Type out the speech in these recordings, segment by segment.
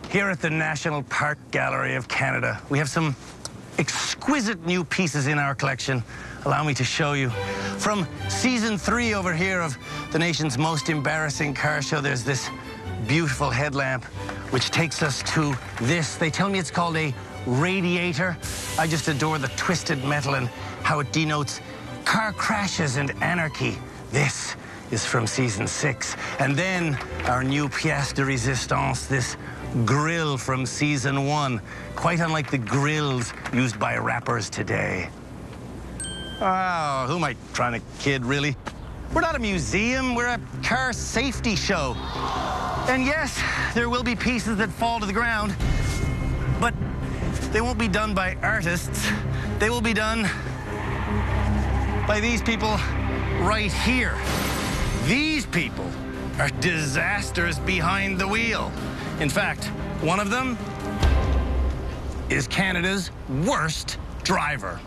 Here at the National Park Gallery of Canada, we have some exquisite new pieces in our collection. Allow me to show you. From season 3 over here of the nation's most embarrassing car show, there's this beautiful headlamp, which takes us to this. They tell me it's called a radiator. I just adore the twisted metal and how it denotes car crashes and anarchy. This is from season 6. And then our new pièce de résistance, this grill from season 1, quite unlike the grills used by rappers today. Oh, who am I trying to kid, really? We're not a museum, we're a car safety show. And yes, there will be pieces that fall to the ground, but they won't be done by artists. They will be done by these people right here. These people are disasters behind the wheel. In fact, one of them is Canada's worst driver.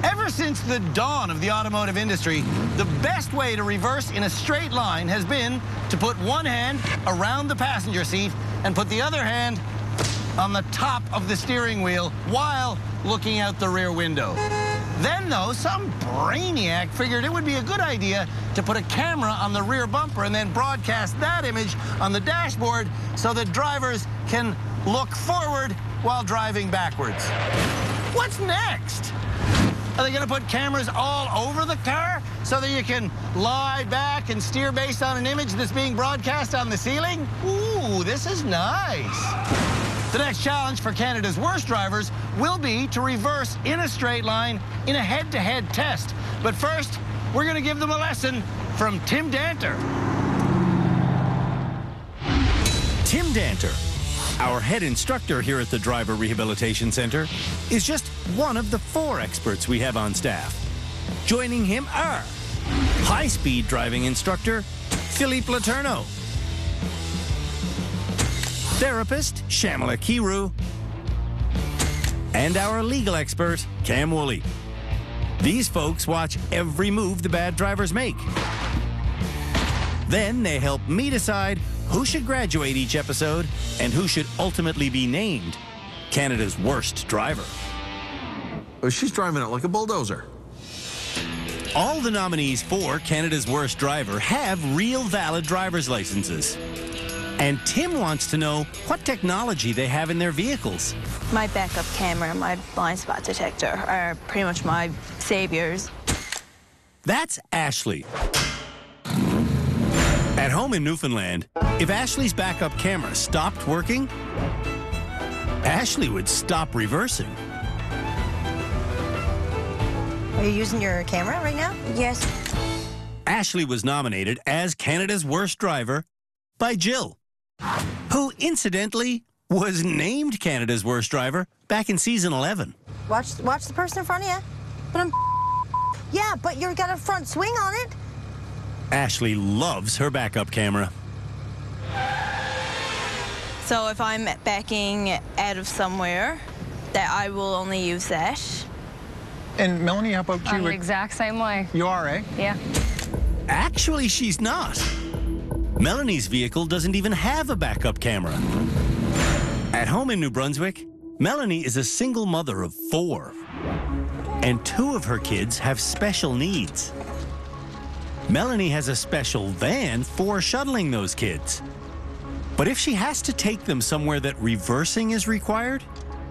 Ever since the dawn of the automotive industry, the best way to reverse in a straight line has been to put one hand around the passenger seat and put the other hand on the top of the steering wheel while looking out the rear window. Then, though, some brainiac figured it would be a good idea to put a camera on the rear bumper and then broadcast that image on the dashboard so that drivers can look forward while driving backwards. What's next? Are they going to put cameras all over the car so that you can lie back and steer based on an image that's being broadcast on the ceiling? Ooh, this is nice. The next challenge for Canada's worst drivers will be to reverse in a straight line in a head-to-head test. But first, we're going to give them a lesson from Tim Danter. Tim Danter, our head instructor here at the Driver Rehabilitation Center, is just one of the 4 experts we have on staff. Joining him are high-speed driving instructor Philippe Letourneau, therapist Shamala Kiru, and our legal expert Cam Woolley. These folks watch every move the bad drivers make. Then they help me decide who should graduate each episode and who should ultimately be named Canada's worst driver. Oh, she's driving it like a bulldozer. All the nominees for Canada's worst driver have real valid driver's licenses. And Tim wants to know what technology they have in their vehicles. My backup camera and my blind spot detector are pretty much my saviors. That's Ashley. At home in Newfoundland, if Ashley's backup camera stopped working, Ashley would stop reversing. Are you using your camera right now? Yes. Ashley was nominated as Canada's worst driver by Jill, who incidentally was named Canada's worst driver back in season 11. Watch the person in front of you. But yeah, but you've got a front swing on it. Ashley loves her backup camera. So if I'm backing out of somewhere, that I will only use that. And Melanie, how about you? I'm the exact same way. You are, eh? Yeah. Actually, she's not. Melanie's vehicle doesn't even have a backup camera. At home in New Brunswick, Melanie is a single mother of 4. And 2 of her kids have special needs. Melanie has a special van for shuttling those kids. But if she has to take them somewhere that reversing is required,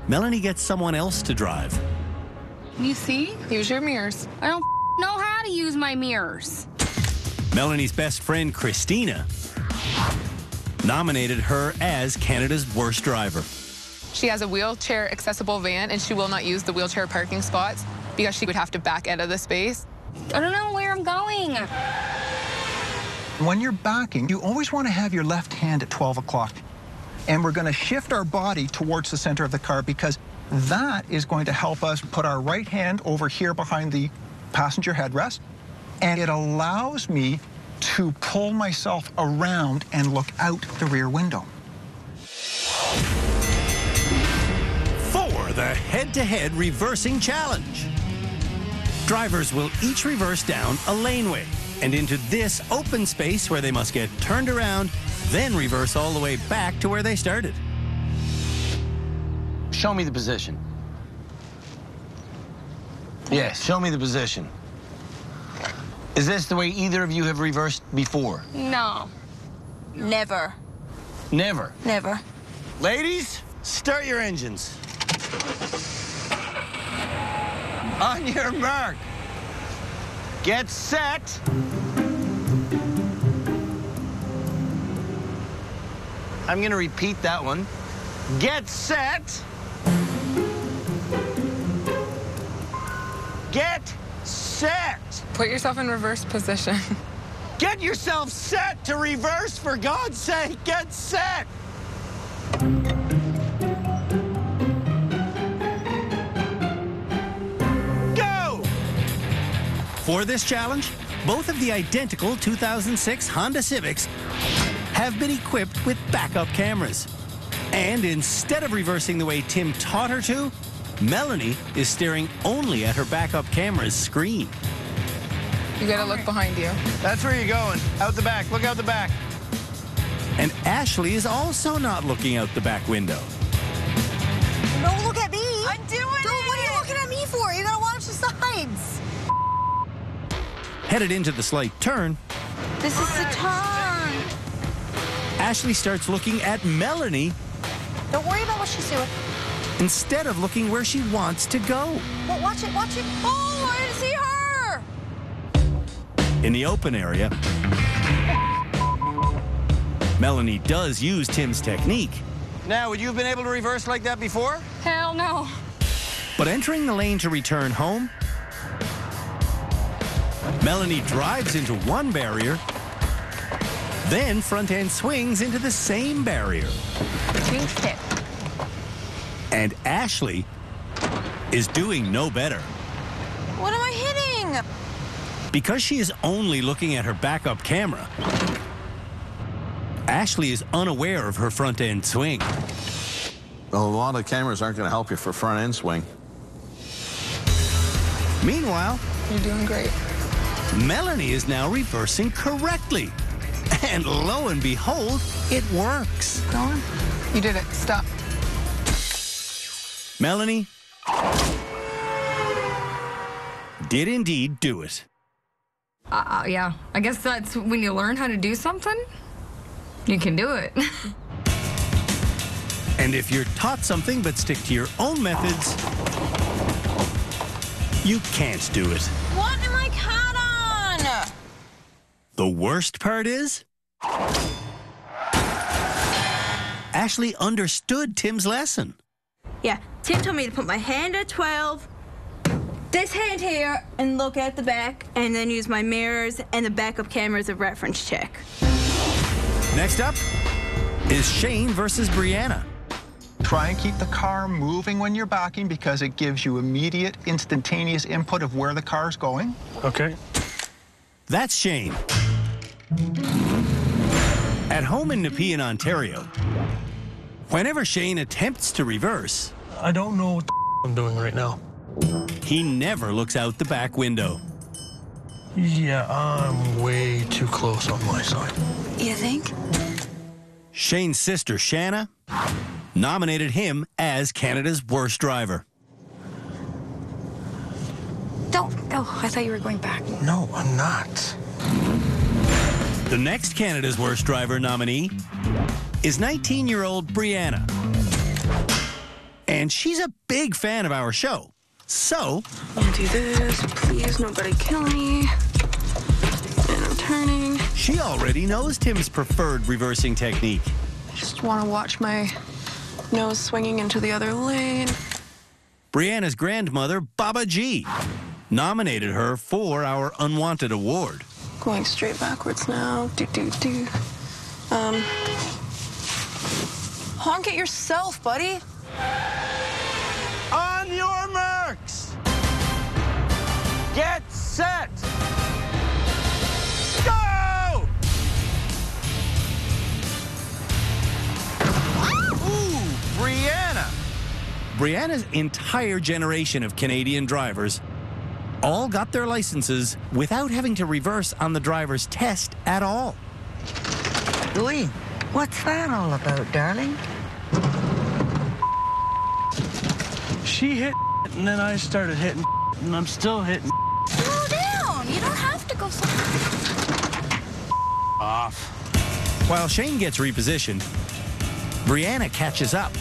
Melanie gets someone else to drive. You see? Use your mirrors. I don't know how to use my mirrors. Melanie's best friend, Christina, nominated her as Canada's worst driver. She has a wheelchair-accessible van, and she will not use the wheelchair parking spots because she would have to back out of the space. I don't know where I'm going. When you're backing, you always want to have your left hand at 12 o'clock. And we're going to shift our body towards the center of the car because that is going to help us put our right hand over here behind the passenger headrest. And it allows me to pull myself around and look out the rear window. For the head-to-head reversing challenge. Drivers will each reverse down a laneway and into this open space where they must get turned around, then reverse all the way back to where they started. Show me the position. Yes, show me the position. Is this the way either of you have reversed before? No. Never. Never. Never. Ladies, start your engines. On your mark. Get set. I'm going to repeat that one. Get set. Get set. Put yourself in reverse position. Get yourself set to reverse, for God's sake. Get set. Go! For this challenge, both of the identical 2006 Honda Civics have been equipped with backup cameras. And instead of reversing the way Tim taught her to, Melanie is staring only at her backup camera's screen. You gotta look behind you. That's where you're going. Out the back. Look out the back. And Ashley is also not looking out the back window. Don't look at me. I'm doing What are you looking at me for? You gotta watch the sides. Headed into the slight turn, This is the turn. Ashley starts looking at Melanie Don't worry about what she's doing. instead of looking where she wants to go. Well, watch it, watch it. Oh, I didn't see her. In the open area, Melanie does use Tim's technique, Now, would you have been able to reverse like that before? Hell no. but entering the lane to return home, Melanie drives into one barrier, then front end swings into the same barrier. Jinxed it. And Ashley is doing no better. What am I hitting? Because she is only looking at her backup camera, Ashley is unaware of her front end swing. Well, a lot of cameras aren't going to help you for front end swing. Meanwhile, You're doing great. Melanie is now reversing correctly. And lo and behold, it works. Go on. You did it. Stop. Melanie did indeed do it. Yeah. I guess that's when you learn how to do something, you can do it. And if you're taught something but stick to your own methods, you can't do it. What am I caught on? The worst part is, Ashley understood Tim's lesson. Yeah, Tim told me to put my hand at 12, this hand here, and look at the back, and then use my mirrors and the backup camera as a reference check. Next up is Shane versus Brianna. Try and keep the car moving when you're backing because it gives you immediate, instantaneous input of where the car's going. Okay. That's Shane. At home in Nepean, Ontario, whenever Shane attempts to reverse, I don't know what I'm doing right now. he never looks out the back window. Yeah, I'm way too close on my side. You think? Shane's sister, Shanna, nominated him as Canada's worst driver. Don't. Oh, I thought you were going back. No, I'm not. The next Canada's worst driver nominee is 19-year-old Brianna. And she's a big fan of our show. So, I'll do this. Please, nobody kill me. And I'm turning. she already knows Tim's preferred reversing technique. Just want to watch my nose swinging into the other lane. Brianna's grandmother, Baba G, nominated her for our Unwanted Award. Going straight backwards now. Do. Honk it yourself, buddy. On your marks. Get set. Go! Ooh, Brianna. Brianna's entire generation of Canadian drivers all got their licenses without having to reverse on the driver's test at all. Louis, what's that all about, darling? She hit and then I started hitting and I'm still hitting. Slow down. You don't have to go so Off. While Shane gets repositioned, Brianna catches up.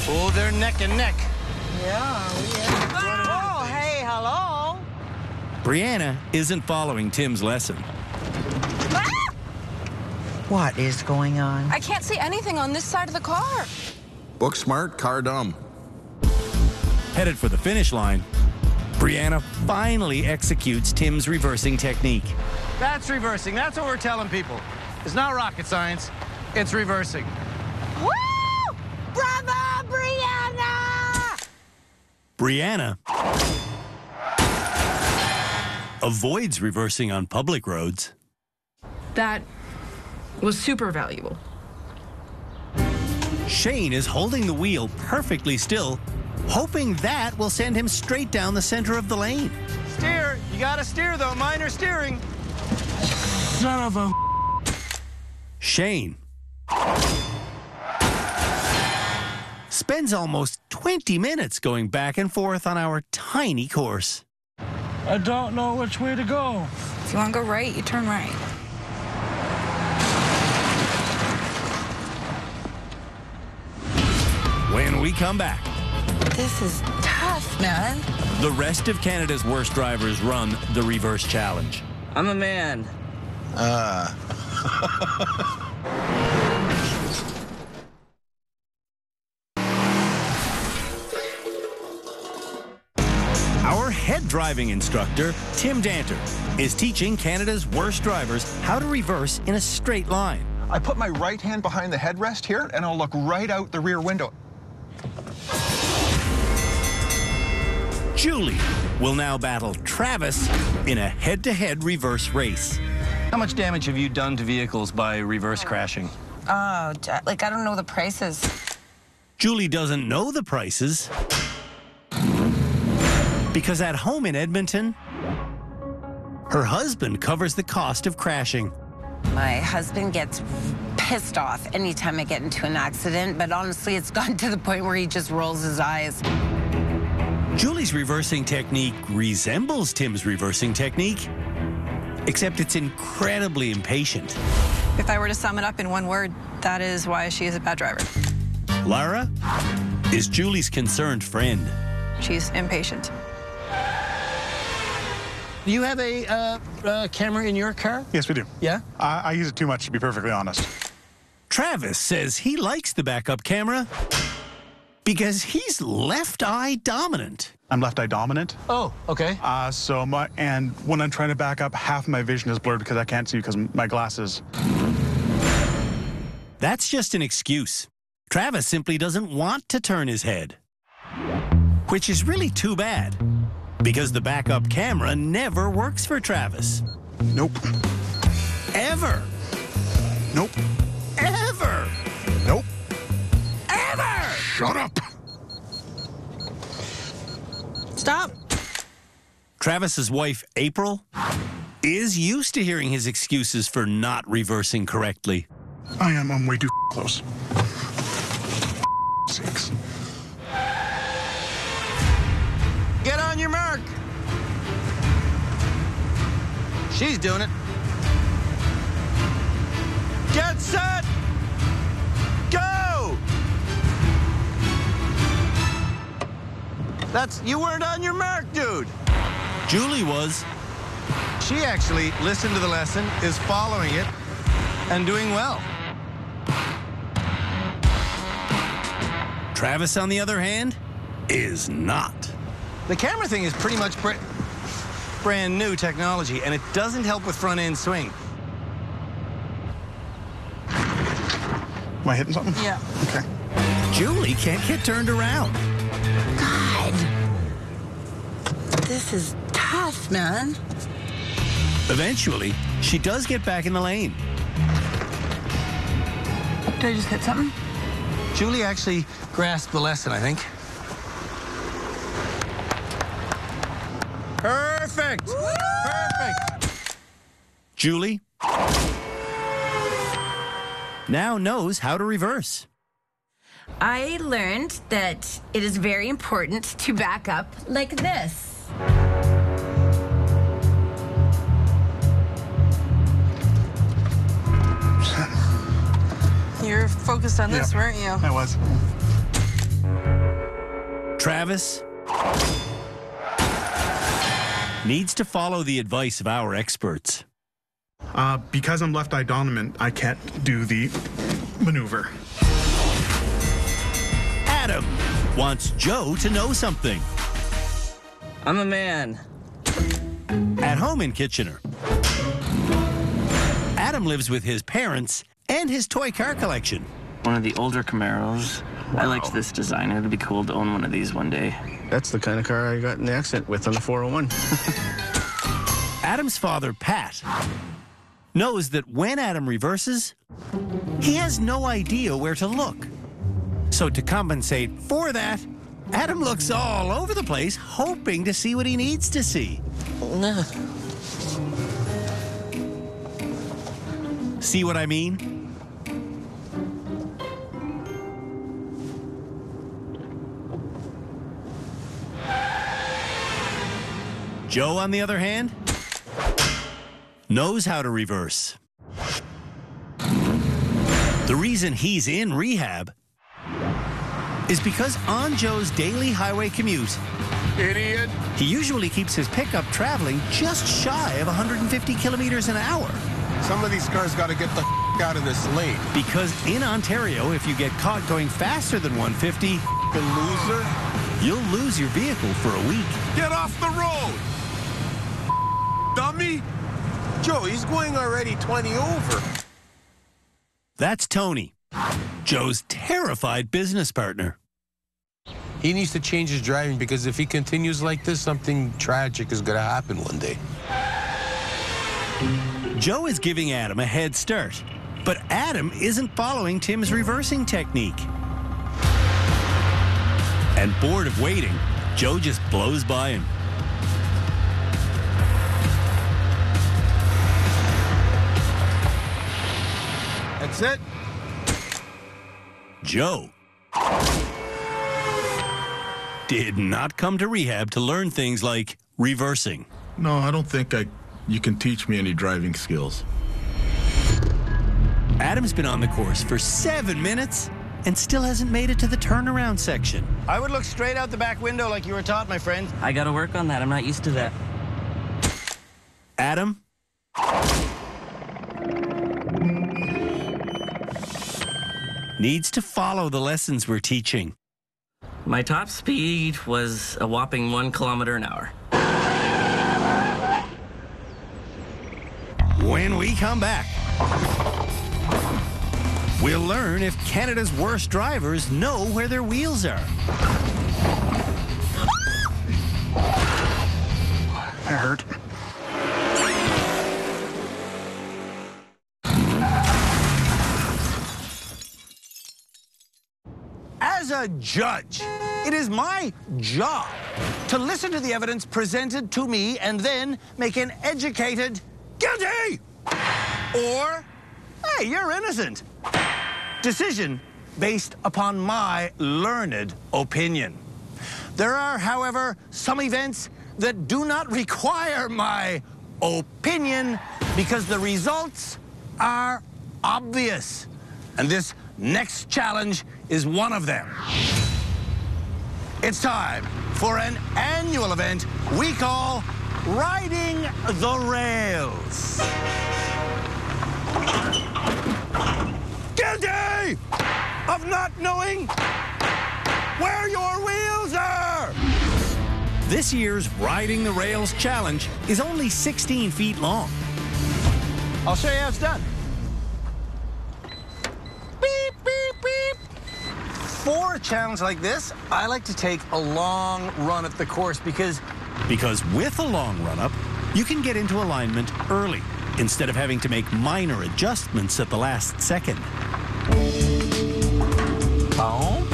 Oh, they're neck and neck. Yeah. Oh, hey, hello. Brianna isn't following Tim's lesson. What is going on? I can't see anything on this side of the car. Book smart, car dumb. Headed for the finish line, Brianna finally executes Tim's reversing technique. That's reversing. That's what we're telling people. It's not rocket science. It's reversing. Woo! Bravo, Brianna! Brianna avoids reversing on public roads. That was super valuable. Shane is holding the wheel perfectly still, hoping that will send him straight down the center of the lane. Steer. You gotta steer, though. Minor steering. Son of a... Shane spends almost 20 minutes going back and forth on our tiny course. I don't know which way to go. If you want to go right, you turn right. When we come back, This is tough, man. the rest of Canada's worst drivers run the reverse challenge. I'm a man. Our head driving instructor, Tim Danter, is teaching Canada's worst drivers how to reverse in a straight line. I put my right hand behind the headrest here, and I'll look right out the rear window. Julie will now battle Travis in a head-to-head reverse race. How much damage have you done to vehicles by reverse crashing? Oh, like, I don't know the prices. Julie doesn't know the prices because at home in Edmonton, her husband covers the cost of crashing. My husband gets pissed off anytime I get into an accident, but honestly, it's gotten to the point where he just rolls his eyes. Julie's reversing technique resembles Tim's reversing technique, except it's incredibly impatient. If I were to sum it up in one word, that is why she is a bad driver. Lara is Julie's concerned friend. She's impatient. Do you have a camera in your car? Yes, we do. Yeah? I use it too much, to be perfectly honest. Travis says he likes the backup camera because he's left-eye dominant. I'm left-eye dominant. Oh, okay. And when I'm trying to back up, half of my vision is blurred because I can't see because of my glasses. That's just an excuse. Travis simply doesn't want to turn his head, which is really too bad because the backup camera never works for Travis. Nope. Ever. Nope. Ever. Nope. Ever. Shut up. Stop. Travis's wife, April, is used to hearing his excuses for not reversing correctly. I'm way too close. Sakes. Get on your mark. She's doing it. Get set. Go. You weren't on your mark, dude. Julie was. She actually listened to the lesson, is following it, and doing well. Travis, on the other hand, is not. The camera thing is pretty much brand new technology, and it doesn't help with front-end swing. Am I hitting something? Yeah. Okay. Julie can't get turned around. God. This is tough, man. Eventually, she does get back in the lane. Did I just hit something? Julie actually grasped the lesson, I think. Perfect. Perfect. Julie now knows how to reverse. I learned that it is very important to back up like this. You were focused on this, weren't you? I was. Travis needs to follow the advice of our experts. Because I'm left eye dominant, I can't do the maneuver. Adam wants Joe to know something. I'm a man. At home in Kitchener, Adam lives with his parents and his toy car collection. One of the older Camaros. Wow. I liked this design. It'd be cool to own one of these one day. That's the kind of car I got in the accident with on the 401. Adam's father, Pat, knows that when Adam reverses, he has no idea where to look. So to compensate for that, Adam looks all over the place, hoping to see what he needs to see. See what I mean? Joe, on the other hand, knows how to reverse. The reason he's in rehab is because on Joe's daily highway commute, Idiot. he usually keeps his pickup traveling just shy of 150 kilometers an hour. Some of these cars got to get the out of this lane. Because in Ontario, if you get caught going faster than 150, Loser. you'll lose your vehicle for a week. Get off the road. Dummy. Joe, he's going already 20 over. That's Tony, Joe's terrified business partner. He needs to change his driving because if he continues like this, something tragic is going to happen one day. Joe is giving Adam a head start, but Adam isn't following Tim's reversing technique. And bored of waiting, Joe just blows by him. That's it. Joe did not come to rehab to learn things like reversing. No, I don't think you can teach me any driving skills. Adam's been on the course for 7 minutes and still hasn't made it to the turnaround section. I would look straight out the back window like you were taught, my friend. I gotta work on that. I'm not used to that. Adam needs to follow the lessons we're teaching. My top speed was a whopping 1 kilometer an hour. When we come back, we'll learn if Canada's worst drivers know where their wheels are. That hurt. As a judge, it is my job to listen to the evidence presented to me and then make an educated guilty or, hey, you're innocent decision based upon my learned opinion. There are, however, some events that do not require my opinion because the results are obvious. And this next challenge is one of them. It's time for an annual event we call Riding the Rails. Guilty of not knowing where your wheels are! This year's Riding the Rails challenge is only 16 feet long. I'll show you how it's done. For a challenge like this, I like to take a long run at the course because with a long run-up, you can get into alignment early instead of having to make minor adjustments at the last second. Oh.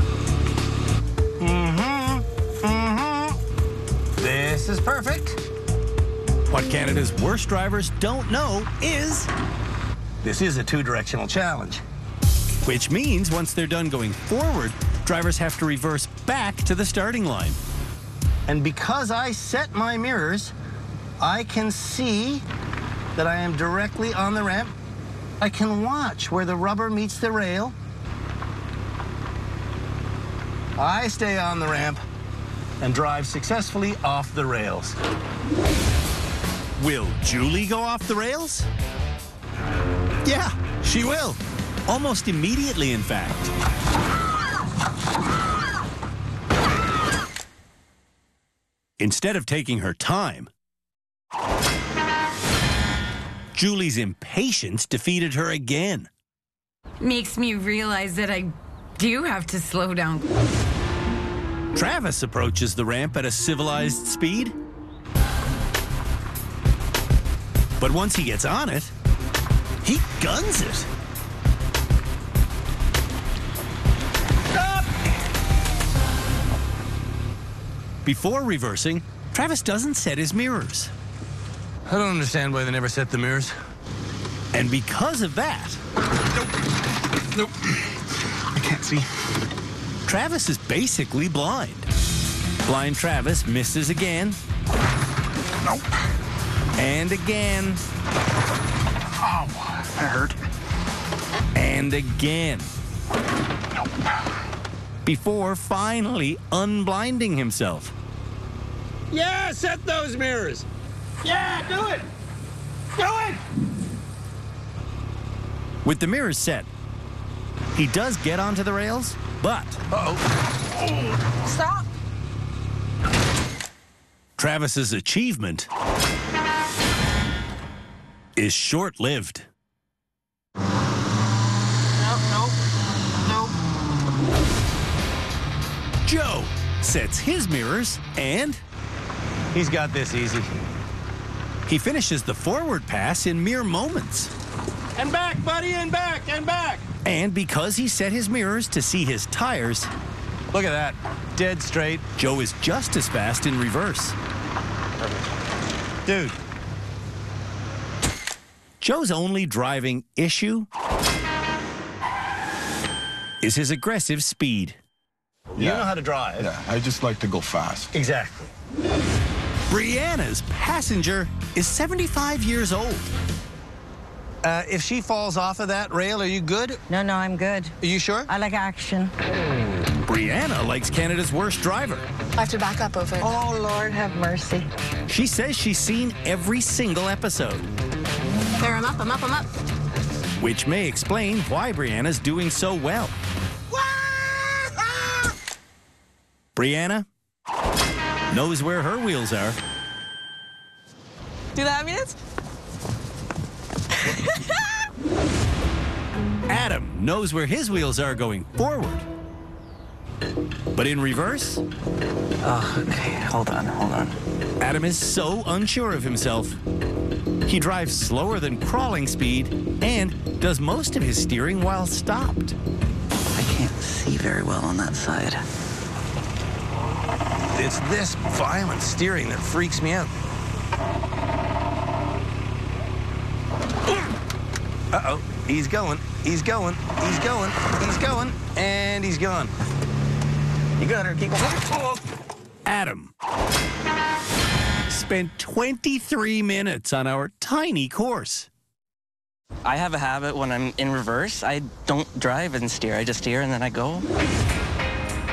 This is perfect. What Canada's worst drivers don't know is... This is a two-directional challenge. Which means once they're done going forward, drivers have to reverse back to the starting line. And because I set my mirrors, I can see that I am directly on the ramp. I can watch where the rubber meets the rail. I stay on the ramp and drive successfully off the rails. Will Julie go off the rails? Yeah, she will. Almost immediately, in fact. Instead of taking her time, Julie's impatience defeated her again. Makes me realize that I do have to slow down. Travis approaches the ramp at a civilized speed. But once he gets on it, he guns it. Stop! Before reversing, Travis doesn't set his mirrors. I don't understand why they never set the mirrors. And because of that... Nope. I can't see. Travis is basically blind. Blind Travis misses again. Nope. And again. Oh, that hurt. And again. Nope. Before finally unblinding himself. Yeah, set those mirrors. Yeah, do it. Do it. With the mirrors set, he does get onto the rails, but... Stop. Travis's achievement is short-lived. Nope. Joe sets his mirrors and... He's got this easy. He finishes the forward pass in mere moments. And back, buddy, and back, and back. And because he set his mirrors to see his tires... Look at that. Dead straight. Joe is just as fast in reverse. Dude. Joe's only driving issue is his aggressive speed. You know how to drive. Yeah, I just like to go fast. Exactly. Brianna's passenger is 75 years old. If she falls off of that rail, are you good? No, I'm good. Are you sure? I like action. Brianna likes Canada's worst driver. I have to back up over it. Oh, Lord, have mercy. She says she's seen every single episode. There, I'm up. Which may explain why Brianna's doing so well. Brianna knows where her wheels are. Do that, minutes? Adam knows where his wheels are going forward. But in reverse? Oh, okay. Hold on. Adam is so unsure of himself. He drives slower than crawling speed and does most of his steering while stopped. I can't see very well on that side. It's this violent steering that freaks me out. Uh-oh. He's going, and he's gone. You got her. Keep going. Adam spent 23 minutes on our tiny course. I have a habit when I'm in reverse. I don't drive and steer. I just steer and then I go.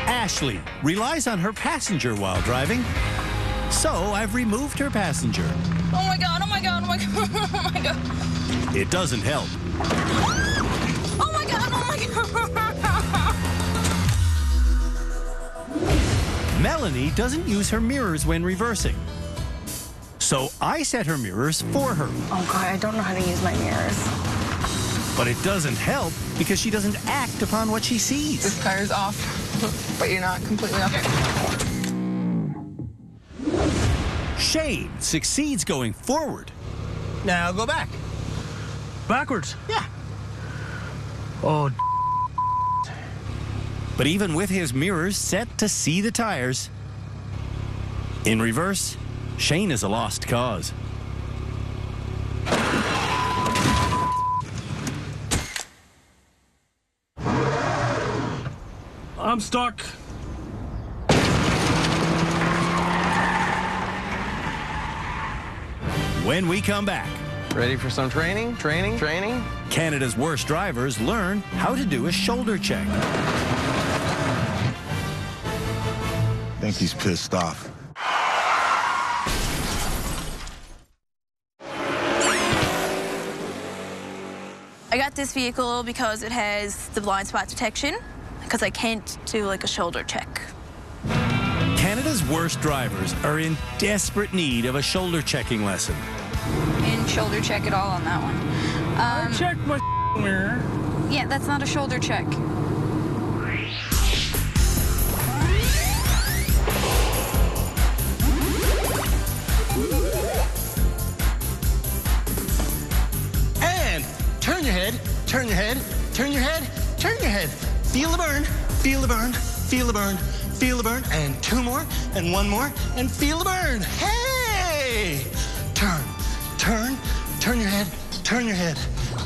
Ashley relies on her passenger while driving, so I've removed her passenger. Oh my god. It doesn't help. Oh my god. Melanie doesn't use her mirrors when reversing, so I set her mirrors for her. Oh god, I don't know how to use my mirrors. But it doesn't help because she doesn't act upon what she sees. This tire's off, but you're not completely off. Shane succeeds going forward. Now go back. Backwards? Yeah. Oh, But even with his mirrors set to see the tires, in reverse, Shane is a lost cause. I'm stuck. When we come back. Ready for some training? Training? Canada's worst drivers learn how to do a shoulder check. I think he's pissed off. I got this vehicle because it has the blind spot detection, because I can't do like a shoulder check. Canada's worst drivers are in desperate need of a shoulder checking lesson. And shoulder check it all on that one. I checked my mirror. Yeah, that's not a shoulder check. And turn your head, turn your head, turn your head, turn your head. Feel the burn, feel the burn, feel the burn, feel the burn. And two more, and one more, and feel the burn. Hey! Turn, turn, turn your head, turn your head.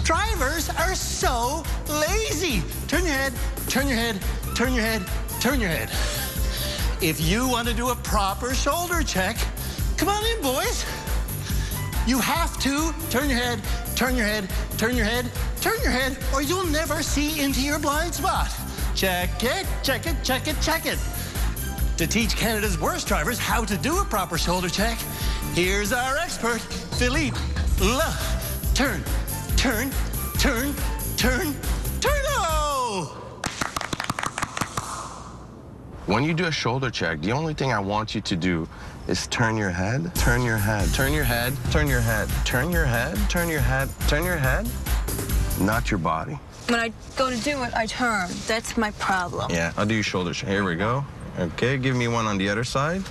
Drivers are so lazy. Turn your head, turn your head, turn your head, turn your head. If you want to do a proper shoulder check, come on in, boys. You have to turn your head, turn your head, turn your head, turn your head, or you'll never see into your blind spot. Check it, check it, check it, check it. To teach Canada's worst drivers how to do a proper shoulder check, here's our expert, Philippe. Turn, turn, turn, turn, turno! When you do a shoulder check, the only thing I want you to do is turn your head, turn your head, turn your head, turn your head, turn your head, turn your head, turn your head, not your body. When I go to do it, I turn. That's my problem. Yeah, I'll do your shoulder check. Here we go. Okay, give me one on the other side.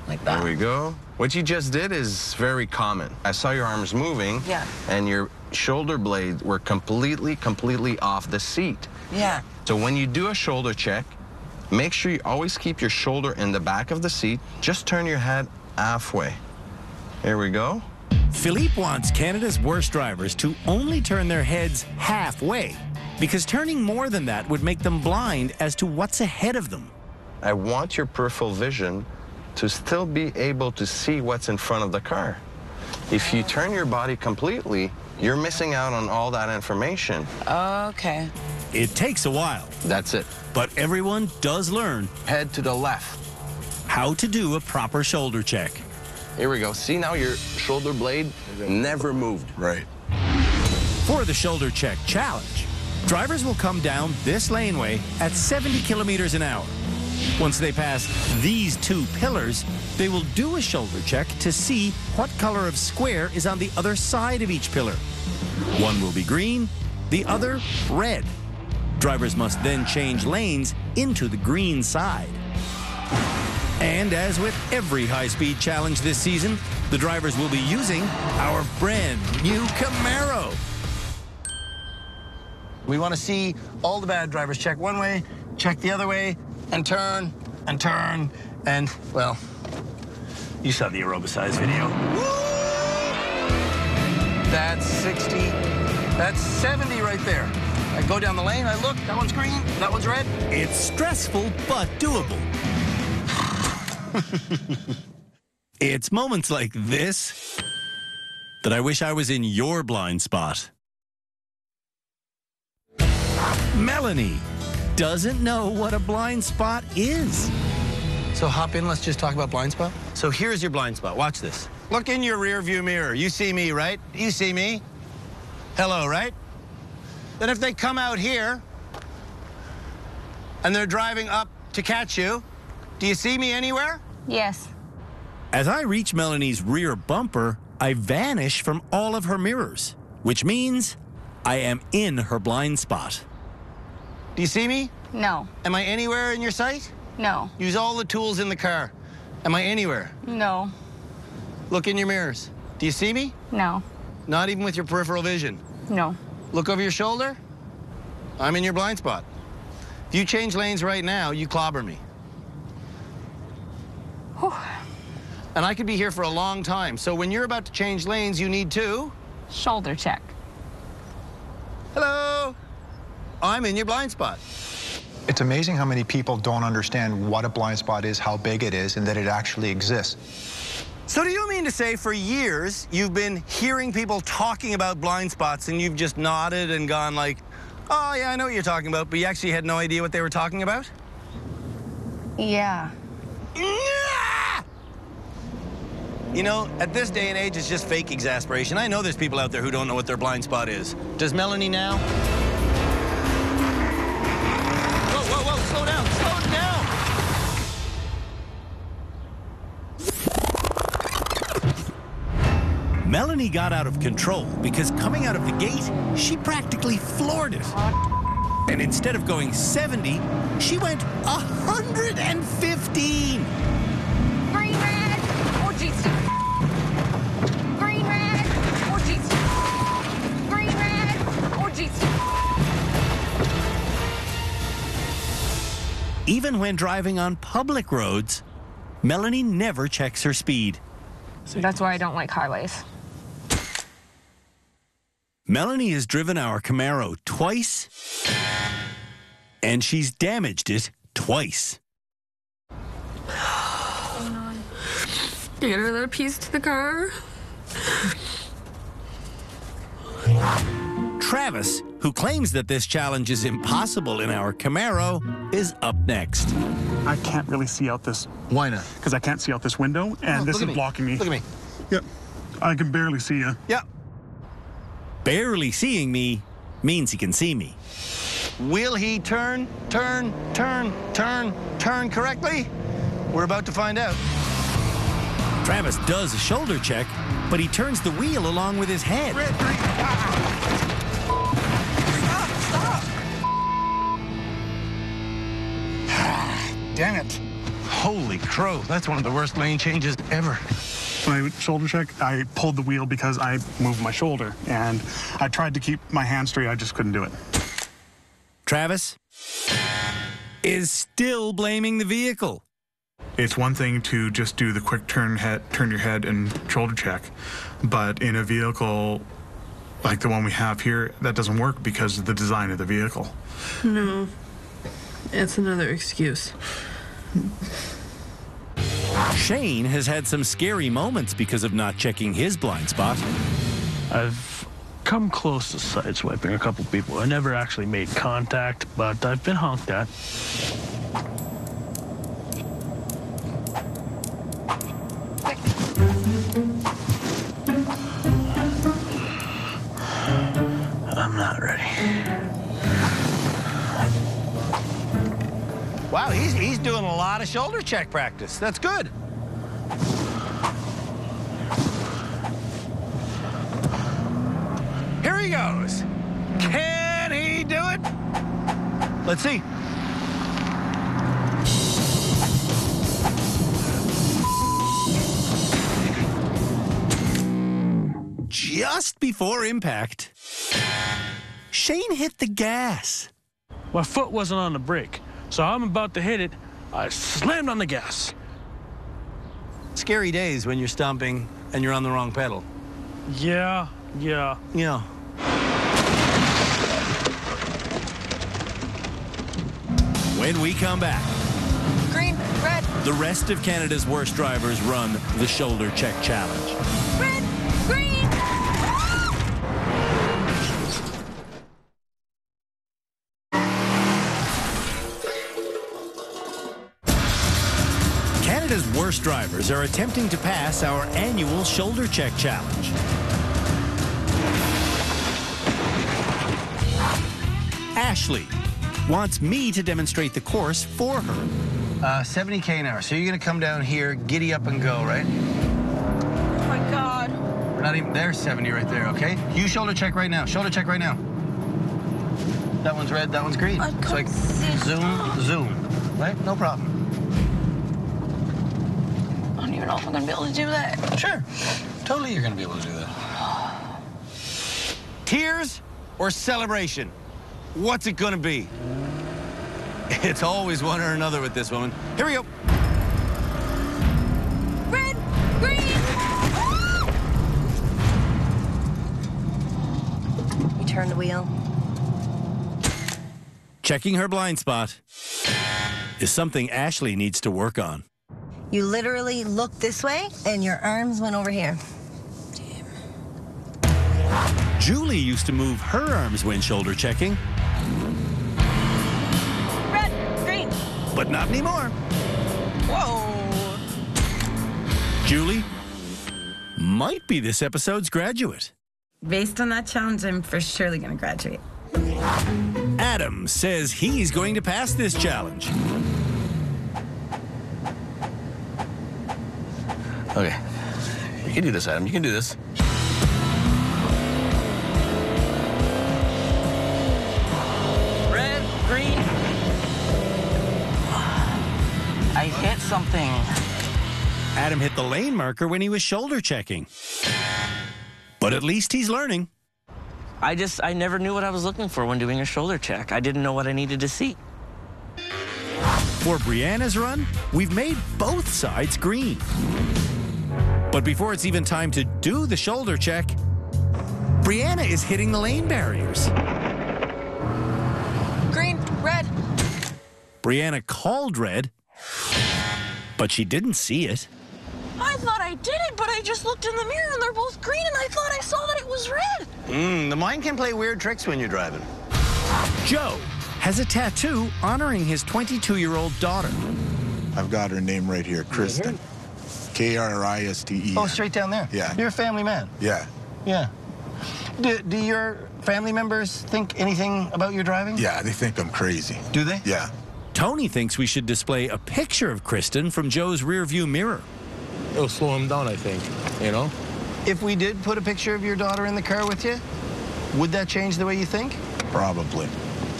Like that. There we go. What you just did is very common. I saw your arms moving. Yeah. And your shoulder blades were completely off the seat. Yeah. So when you do a shoulder check, make sure you always keep your shoulder in the back of the seat. Just turn your head halfway. Here we go. Philippe wants Canada's worst drivers to only turn their heads halfway, because turning more than that would make them blind as to what's ahead of them. I want your peripheral vision to still be able to see what's in front of the car. If you turn your body completely, you're missing out on all that information. Okay. It takes a while. That's it. But everyone does learn. Head to the left. How to do a proper shoulder check. Here we go. See now your shoulder blade never moved. Right. For the shoulder check challenge, drivers will come down this laneway at 70 kilometers an hour. Once they pass these two pillars, they will do a shoulder check to see what color of square is on the other side of each pillar. One will be green, the other red. Drivers must then change lanes into the green side. And as with every high-speed challenge this season, the drivers will be using our brand new Camaro. We want to see all the bad drivers check one way, check the other way, and turn, and, well, you saw the aerobicized video. That's 60, that's 70 right there. I go down the lane, I look, that one's green, that one's red. It's stressful, but doable. It's moments like this that I wish I was in your blind spot. Melanie doesn't know what a blind spot is. So hop in, let's just talk about blind spot. So here's your blind spot, watch this. Look in your rear view mirror. You see me, right? You see me? Hello, right? Then if they come out here and they're driving up to catch you, do you see me anywhere? Yes. As I reach Melanie's rear bumper, I vanish from all of her mirrors, which means I am in her blind spot. Do you see me? No. Am I anywhere in your sight? No. Use all the tools in the car. Am I anywhere? No. Look in your mirrors. Do you see me? No. Not even with your peripheral vision? No. Look over your shoulder. I'm in your blind spot. If you change lanes right now, you clobber me. Whew. And I could be here for a long time. So when you're about to change lanes, you need to... Shoulder check. Hello. I'm in your blind spot. It's amazing how many people don't understand what a blind spot is, how big it is, and that it actually exists. So do you mean to say for years you've been hearing people talking about blind spots and you've just nodded and gone like, oh yeah, I know what you're talking about, but you actually had no idea what they were talking about? Yeah. You know, at this day and age, it's just fake exasperation. I know there's people out there who don't know what their blind spot is. Does Melanie now? Whoa, whoa, whoa, slow down, slow it down. Melanie got out of control because coming out of the gate, she practically floored it. And instead of going 70, she went 115. Green, red, or jeez. Green, red, or jeez. Green, red, or jeez. Even when driving on public roads, Melanie never checks her speed. That's why I don't like highways. Melanie has driven our Camaro twice, and she's damaged it twice. Get her little piece to the car. Travis, who claims that this challenge is impossible in our Camaro, is up next. I can't really see out this. Why not? Because I can't see out this window, and this is blocking me. Look at me. Yep. I can barely see you. Yep. Barely seeing me means he can see me. Will he turn correctly? We're about to find out. Travis does a shoulder check, but he turns the wheel along with his head. Red, green. Stop. Damn it. Holy crow, that's one of the worst lane changes ever. When I shoulder check, I pulled the wheel because I moved my shoulder, and I tried to keep my hand straight. I just couldn't do it. Travis is still blaming the vehicle. It's one thing to just do the quick turn your head and shoulder check, but in a vehicle like the one we have here, that doesn't work because of the design of the vehicle. No, it's another excuse. Shane has had some scary moments because of not checking his blind spot. I've come close to sideswiping a couple people. I never actually made contact, but I've been honked at. I'm not ready. Wow, he's doing a lot of shoulder check practice. That's good. Here he goes. Can he do it? Let's see. Just before impact, Shane hit the gas. My foot wasn't on the brake, so I'm about to hit it. I slammed on the gas. Scary days when you're stomping and you're on the wrong pedal. Yeah. Yeah. When we come back, Green, red. the rest of Canada's worst drivers run the shoulder check challenge. Red, green. Canada's worst drivers are attempting to pass our annual shoulder check challenge. Ashley wants me to demonstrate the course for her. 70K an hour. So you're going to come down here, giddy up and go, right? Oh my God. We're not even there, 70 right there, okay? You shoulder check right now. Shoulder check right now. That one's red, that one's green. I So like zoom, right? No problem. I don't even know if I'm gonna be able to do that. Sure. Totally you're going to be able to do that. Tears or celebration? What's it going to be? It's always one or another with this woman. Here we go. Red, green. You turn the wheel. Checking her blind spot is something Ashley needs to work on. You literally looked this way and your arms went over here. Julie used to move her arms when shoulder checking. Red, green. But not anymore. Whoa. Julie might be this episode's graduate. Based on that challenge, I'm for surely going to graduate. Adam says he's going to pass this challenge. Okay. You can do this, Adam. You can do this. Red, green. I hit something. Adam hit the lane marker when he was shoulder checking. But at least he's learning. I never knew what I was looking for when doing a shoulder check. I didn't know what I needed to see. For Brianna's run, we've made both sides green. But before it's even time to do the shoulder check, Brianna is hitting the lane barriers. Green, red. Brianna called red, but she didn't see it. I thought I did it, but I just looked in the mirror and they're both green and I thought I saw that it was red. The mind can play weird tricks when you're driving. Joe has a tattoo honoring his 22-year-old daughter. I've got her name right here, Kristen. Kriste. Oh, straight down there? Yeah. You're a family man? Yeah. Yeah. Do your family members think anything about your driving? Yeah, they think I'm crazy. Do they? Yeah. Tony thinks we should display a picture of Kristen from Joe's rearview mirror. It'll slow him down, I think, you know? If we did put a picture of your daughter in the car with you, would that change the way you think? Probably.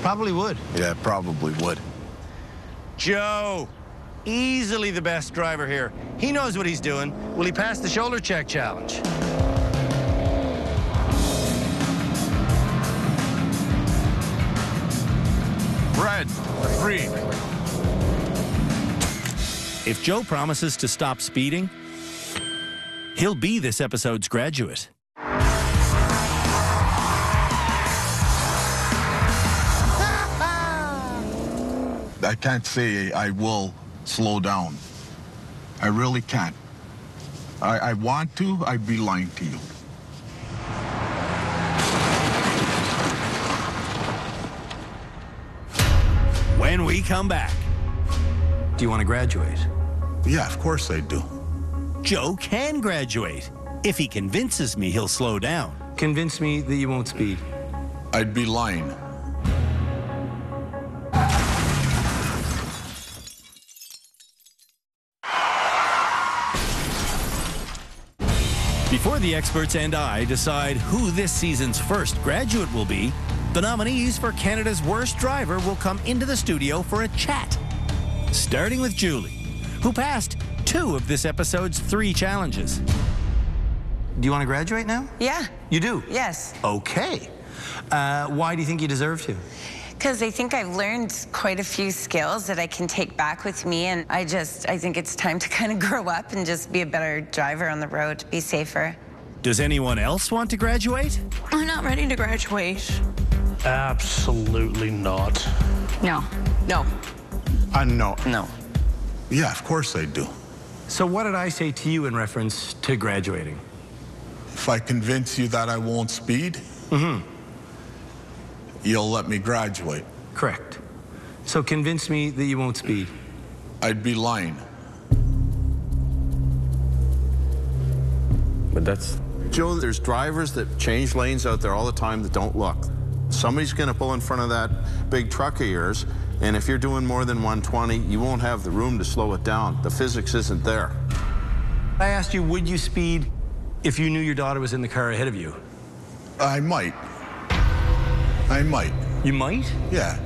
Probably would. Yeah, probably would. Joe, easily the best driver here. He knows what he's doing. Will he pass the shoulder check challenge? Red, green. If Joe promises to stop speeding, he'll be this episode's graduate. I can't say I will slow down. I really can't. I want to, I'd be lying to you. When we come back. Do you want to graduate? Yeah, of course I do. Joe can graduate if he convinces me he'll slow down. Convince me that you won't speed. I'd be lying. Before the experts and I decide who this season's first graduate will be, the nominees for Canada's Worst Driver will come into the studio for a chat. Starting with Julie, who passed 2 of this episode's 3 challenges. Do you want to graduate now? Yeah. You do? Yes. Okay. Why do you think you deserve to? Because I think I've learned quite a few skills that I can take back with me, and I think it's time to kind of grow up and just be a better driver on the road, be safer. Does anyone else want to graduate? I'm not ready to graduate. Absolutely not. No. No. No. No. Yeah, of course I do. So what did I say to you in reference to graduating? If I convince you that I won't speed, you'll let me graduate. Correct. So convince me that you won't speed. I'd be lying. But that's... Joe, there's drivers that change lanes out there all the time that don't look. Somebody's going to pull in front of that big truck of yours, and if you're doing more than 120, you won't have the room to slow it down. The physics isn't there. I asked you, would you speed if you knew your daughter was in the car ahead of you? I might. I might. You might? Yeah.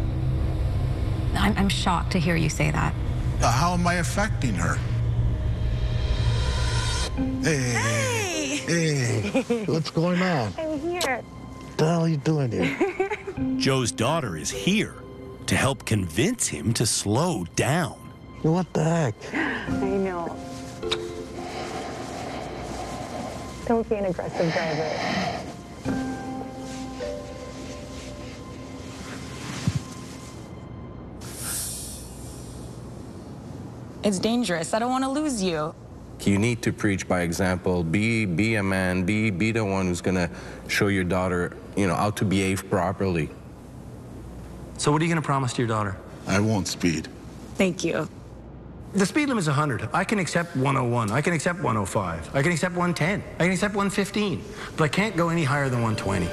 I'm shocked to hear you say that. How am I affecting her? Hey. Hey. What's going on? I'm here. What the hell are you doing here? Joe's daughter is here to help convince him to slow down. What the heck? I know. Don't be an aggressive driver. It's dangerous. I don't want to lose you. You need to preach by example. Be a man. Be the one who's gonna show your daughter, how to behave properly. So what are you going to promise to your daughter? I won't speed. Thank you. The speed limit is 100. I can accept 101. I can accept 105. I can accept 110. I can accept 115. But I can't go any higher than 120.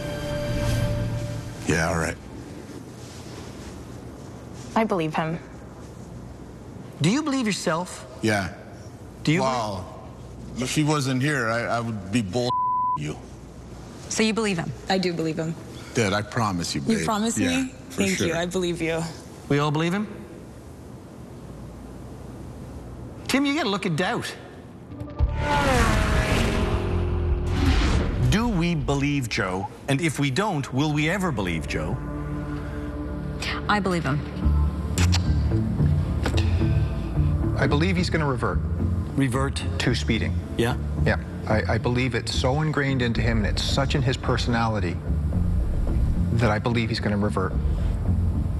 Yeah, all right. I believe him. Do you believe yourself? Yeah. Do you? Wow. If she wasn't here, I would be bull you. So you believe him? I do believe him. Dad, I promise you, babe. You promise yeah, me? for Thank sure. you. I believe you. We all believe him? Tim, you got a look of doubt. Do we believe Joe? And if we don't, will we ever believe Joe? I believe him. I believe he's going to revert. Revert? To speeding. Yeah? Yeah. I believe it's so ingrained into him and it's such in his personality that I believe he's going to revert.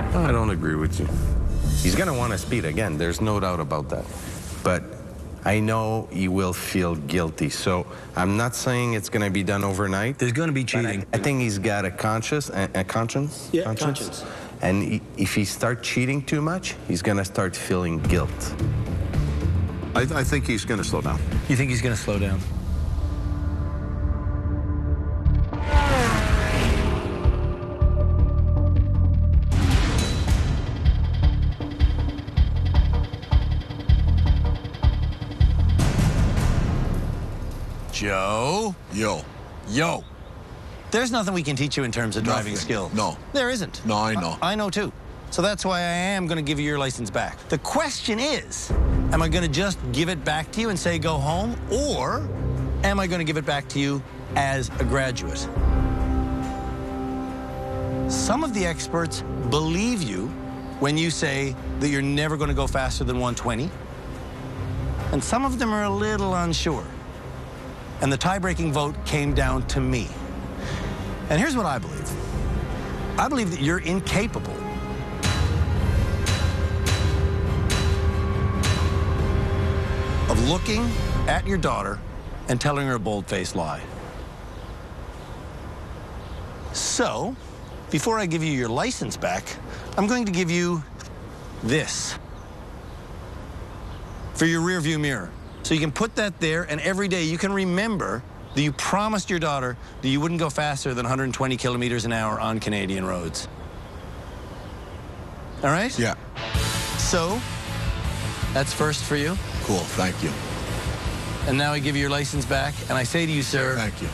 I don't agree with you. He's going to want to speed again. There's no doubt about that. But I know he will feel guilty. So I'm not saying it's going to be done overnight. There's going to be cheating. I think he's got a conscience. Yeah, conscience. And if he starts cheating too much, he's going to start feeling guilt. I think he's going to slow down. You think he's going to slow down? Joe? Yo. There's nothing we can teach you in terms of driving Nothing. skill. No. There isn't. No, I know. I know too. So that's why I am going to give you your license back. The question is, am I going to just give it back to you and say go home, or am I going to give it back to you as a graduate? Some of the experts believe you when you say that you're never going to go faster than 120, and some of them are a little unsure. And the tie-breaking vote came down to me. And here's what I believe. I believe that you're incapable of looking at your daughter and telling her a bold-faced lie. So, before I give you your license back, I'm going to give you this for your rearview mirror. So you can put that there, and every day you can remember that you promised your daughter that you wouldn't go faster than 120 kilometers an hour on Canadian roads. All right? Yeah. So, that's first for you. Cool, thank you. And now I give you your license back, and I say to you, sir, Thank you.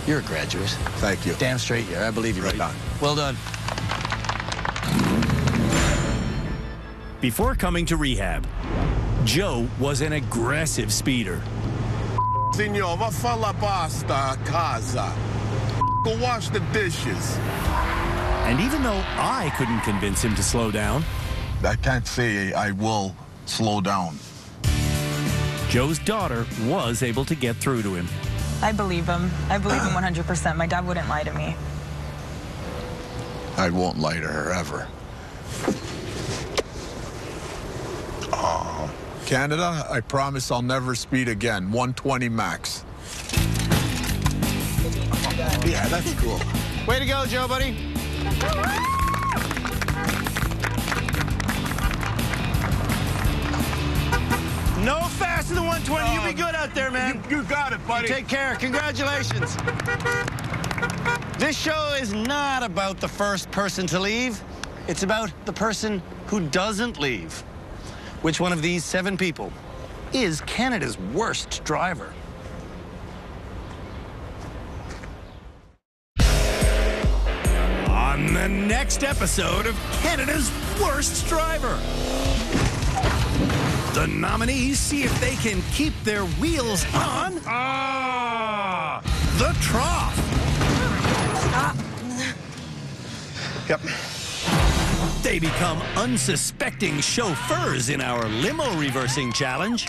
you're a graduate. Thank you. Damn straight you are. I believe you. Right on. Well done. Before coming to rehab, Joe was an aggressive speeder. Signor, va fa la pasta a casa. Go wash the dishes. And even though I couldn't convince him to slow down, I can't say I will slow down. Joe's daughter was able to get through to him. I believe him. I believe him 100%. My dad wouldn't lie to me. I won't lie to her ever. Canada, I promise I'll never speed again. 120 max. Yeah, that's cool. Way to go, Joe, buddy. No faster than 120. You be good out there, man. You got it, buddy. You take care. Congratulations. This show is not about the first person to leave. It's about the person who doesn't leave. Which one of these 7 people is Canada's worst driver? On the next episode of Canada's Worst Driver, the nominees see if they can keep their wheels on the trough. Yep. They become unsuspecting chauffeurs in our limo reversing challenge.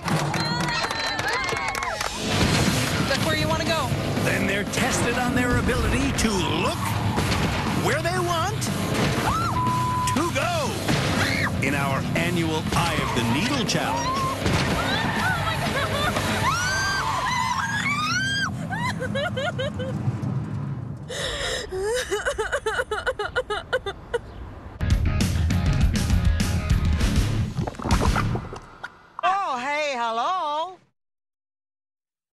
That's where you want to go. Then they're tested on their ability to look where they want to go in our annual Eye of the Needle challenge. Oh, hey, hello.